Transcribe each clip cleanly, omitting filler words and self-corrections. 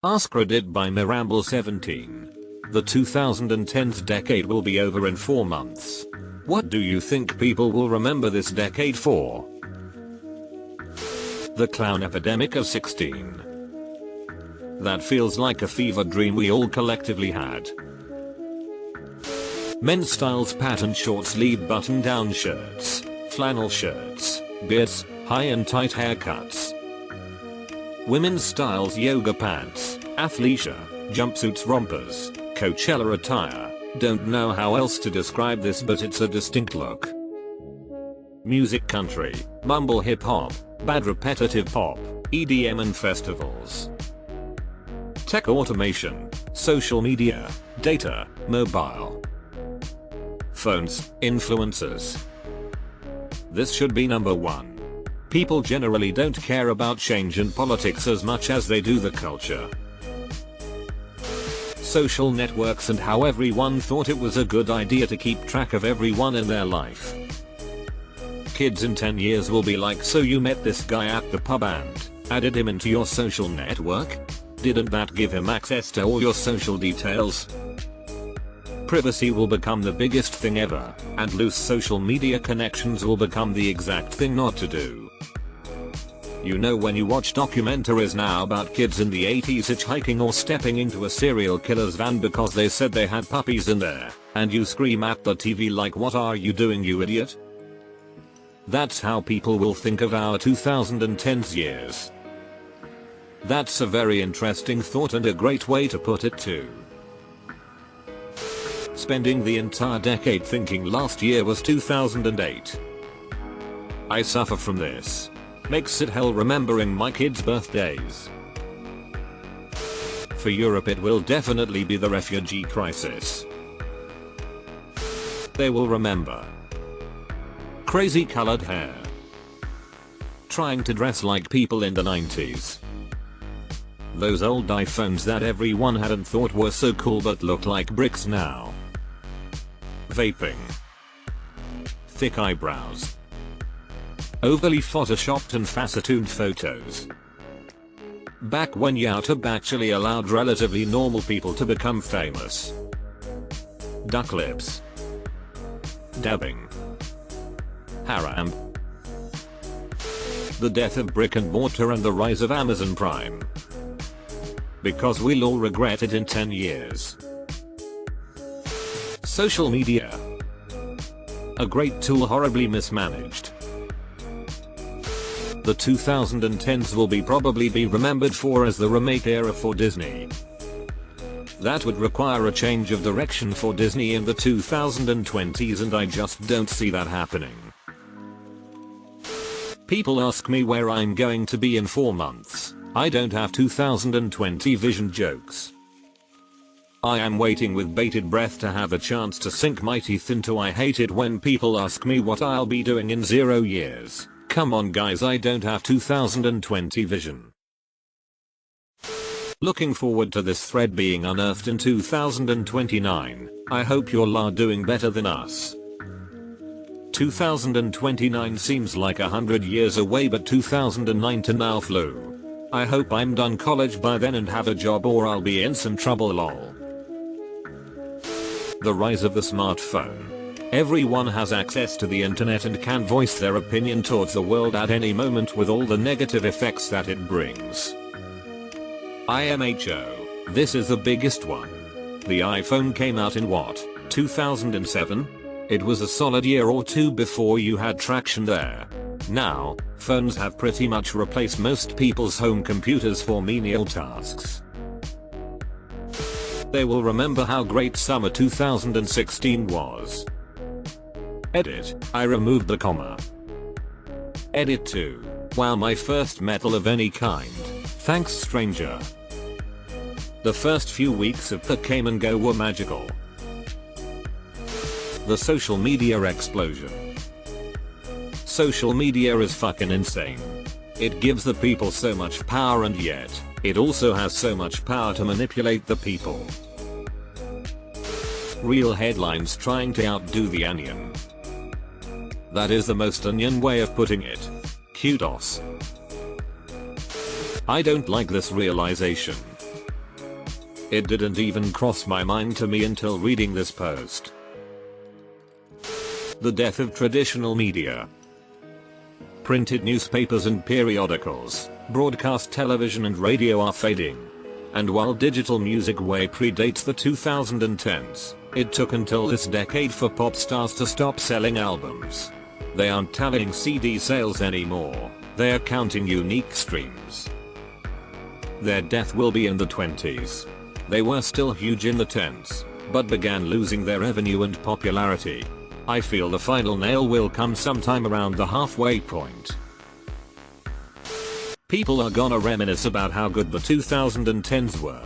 AskReddit by Miramble17. The 2010s decade will be over in 4 months. What do you think people will remember this decade for? The clown epidemic of 16. That feels like a fever dream we all collectively had. Men's styles patterned short sleeve button down shirts, flannel shirts, beards, high and tight haircuts. Women's styles yoga pants, athleisure, jumpsuits, rompers, Coachella attire. Don't know how else to describe this, but it's a distinct look. Music: country, mumble hip hop, bad repetitive pop, EDM and festivals. Tech: automation, social media, data, mobile. Phones, influencers. This should be number 1. People generally don't care about change and politics as much as they do the culture. Social networks and how everyone thought it was a good idea to keep track of everyone in their life. Kids in 10 years will be like, so you met this guy at the pub and added him into your social network? Didn't that give him access to all your social details? Privacy will become the biggest thing ever, and loose social media connections will become the exact thing not to do. You know, when you watch documentaries now about kids in the 80s hitchhiking or stepping into a serial killer's van because they said they had puppies in there, and you scream at the TV like, what are you doing, you idiot? That's how people will think of our 2010s years. That's a very interesting thought and a great way to put it too. Spending the entire decade thinking last year was 2008. I suffer from this. Makes it hell remembering my kids' birthdays. For Europe it will definitely be the refugee crisis. They will remember crazy colored hair, trying to dress like people in the 90s, those old iPhones that everyone had and thought were so cool but look like bricks now, vaping, thick eyebrows, overly photoshopped and facettuned photos. Back when YouTube actually allowed relatively normal people to become famous. Duck lips, dabbing, haram, the death of brick and mortar and the rise of Amazon Prime. Because we'll all regret it in 10 years. Social media. A great tool horribly mismanaged. The 2010s will probably be remembered for as the remake era for Disney. That would require a change of direction for Disney in the 2020s, and I just don't see that happening. People ask me where I'm going to be in 4 months. I don't have 2020 vision jokes. I am waiting with bated breath to have a chance to sink my teeth into. I hate it when people ask me what I'll be doing in 0 years. Come on guys, I don't have 2020 vision. Looking forward to this thread being unearthed in 2029. I hope you're doing better than us. 2029 seems like 100 years away, but 2009 to now flew. I hope I'm done college by then and have a job, or I'll be in some trouble, lol. The rise of the smartphone. Everyone has access to the internet and can voice their opinion towards the world at any moment, with all the negative effects that it brings. IMHO. This is the biggest one. The iPhone came out in what, 2007? It was a solid year or two before you had traction there. Now, phones have pretty much replaced most people's home computers for menial tasks. They will remember how great summer 2016 was. Edit, I removed the comma. Edit 2. Wow, my first medal of any kind. Thanks, stranger. The first few weeks of the Came and Go were magical. The social media explosion. Social media is fucking insane. It gives the people so much power, and yet, it also has so much power to manipulate the people. Real headlines trying to outdo the Onion. That is the most Onion way of putting it. Kudos. I don't like this realization. It didn't even cross my mind to me until reading this post. The death of traditional media. Printed newspapers and periodicals, broadcast television and radio are fading. And while digital music way predates the 2010s, it took until this decade for pop stars to stop selling albums. They aren't tallying CD sales anymore, they are counting unique streams. Their death will be in the 20s. They were still huge in the 10s, but began losing their revenue and popularity. I feel the final nail will come sometime around the halfway point. People are gonna reminisce about how good the 2010s were.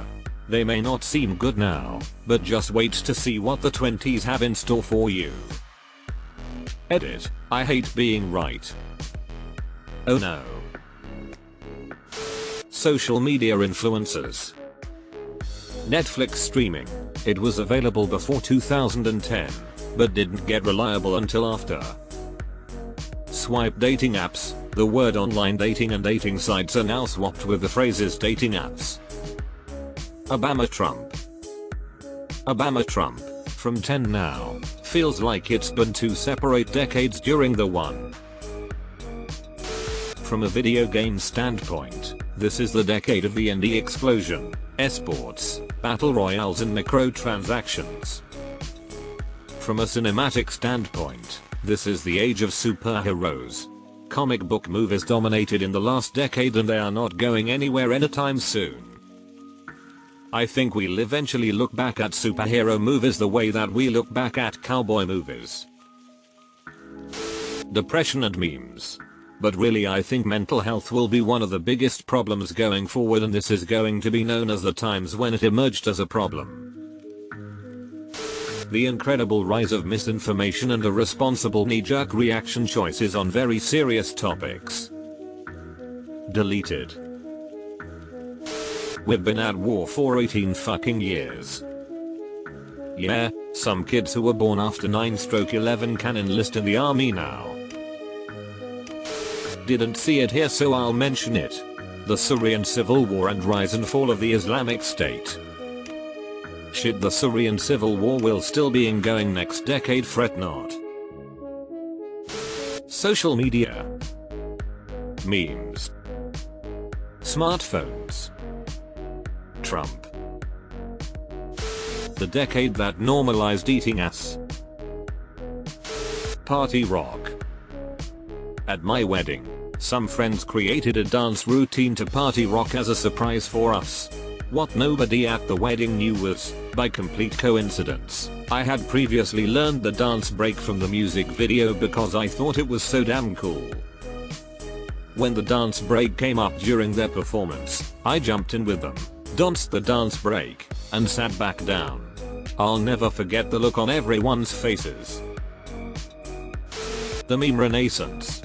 They may not seem good now, but just wait to see what the 20s have in store for you. Edit. I hate being right. Oh no. Social media influencers. Netflix streaming. It was available before 2010, but didn't get reliable until after. Swipe dating apps. The word online dating and dating sites are now swapped with the phrases dating apps. Obama Trump. Obama Trump. From 10 now. Feels like it's been 2 separate decades during the one. From a video game standpoint, this is the decade of the indie explosion, esports, battle royales and microtransactions. From a cinematic standpoint, this is the age of superheroes. Comic book movies dominated in the last decade and they are not going anywhere anytime soon. I think we'll eventually look back at superhero movies the way that we look back at cowboy movies. Depression and memes. But really I think mental health will be one of the biggest problems going forward, and this is going to be known as the times when it emerged as a problem. The incredible rise of misinformation and irresponsible knee-jerk reaction choices on very serious topics. Deleted. We've been at war for 18 fucking years. Yeah, some kids who were born after 9/11 can enlist in the army now. Didn't see it here so I'll mention it. The Syrian civil war and rise and fall of the Islamic State. Shit, the Syrian civil war will still be going next decade, fret not. Social media. Memes. Smartphones. Trump. The decade that normalized eating ass. Party rock. At my wedding, some friends created a dance routine to party rock as a surprise for us. What nobody at the wedding knew was, by complete coincidence, I had previously learned the dance break from the music video because I thought it was so damn cool. When the dance break came up during their performance, I jumped in with them, danced the dance break, and sat back down. I'll never forget the look on everyone's faces. The meme renaissance.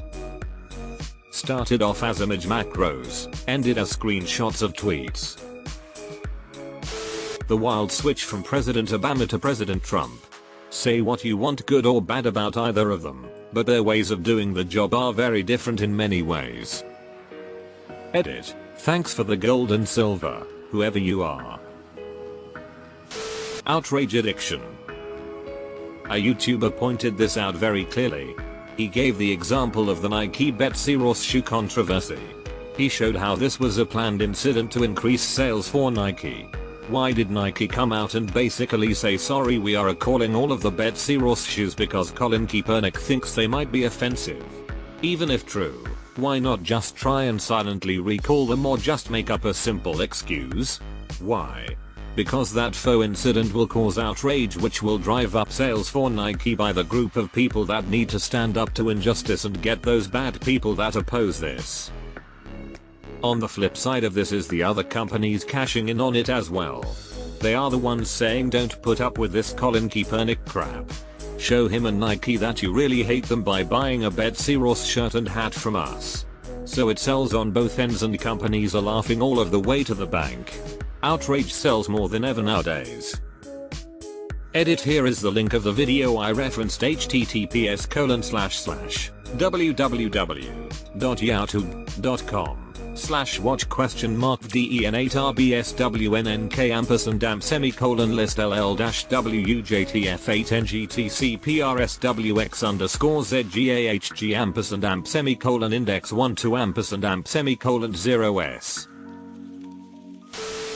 Started off as image macros, ended as screenshots of tweets. The wild switch from President Obama to President Trump. Say what you want good or bad about either of them, but their ways of doing the job are very different in many ways. Edit. Thanks for the gold and silver, whoever you are. Outrage addiction. A YouTuber pointed this out very clearly. He gave the example of the Nike Betsy Ross shoe controversy. He showed how this was a planned incident to increase sales for Nike. Why did Nike come out and basically say sorry, we are recalling all of the Betsy Ross shoes because Colin Kaepernick thinks they might be offensive? Even if true, why not just try and silently recall them or just make up a simple excuse? Why? Because that faux incident will cause outrage, which will drive up sales for Nike by the group of people that need to stand up to injustice and get those bad people that oppose this. On the flip side of this is the other companies cashing in on it as well. They are the ones saying don't put up with this Colin Kaepernick crap. Show him and Nike that you really hate them by buying a Betsy Ross shirt and hat from us. So it sells on both ends and companies are laughing all of the way to the bank. Outrage sells more than ever nowadays. Edit. Here is the link of the video I referenced, https://www.yahoo.com /watch ?den8rbswnk ampersand amp semicolon list ll-wjtf8ngtcprswx underscore zgahg ampersand amp semicolon index 1 to ampersand amp semicolon 0s.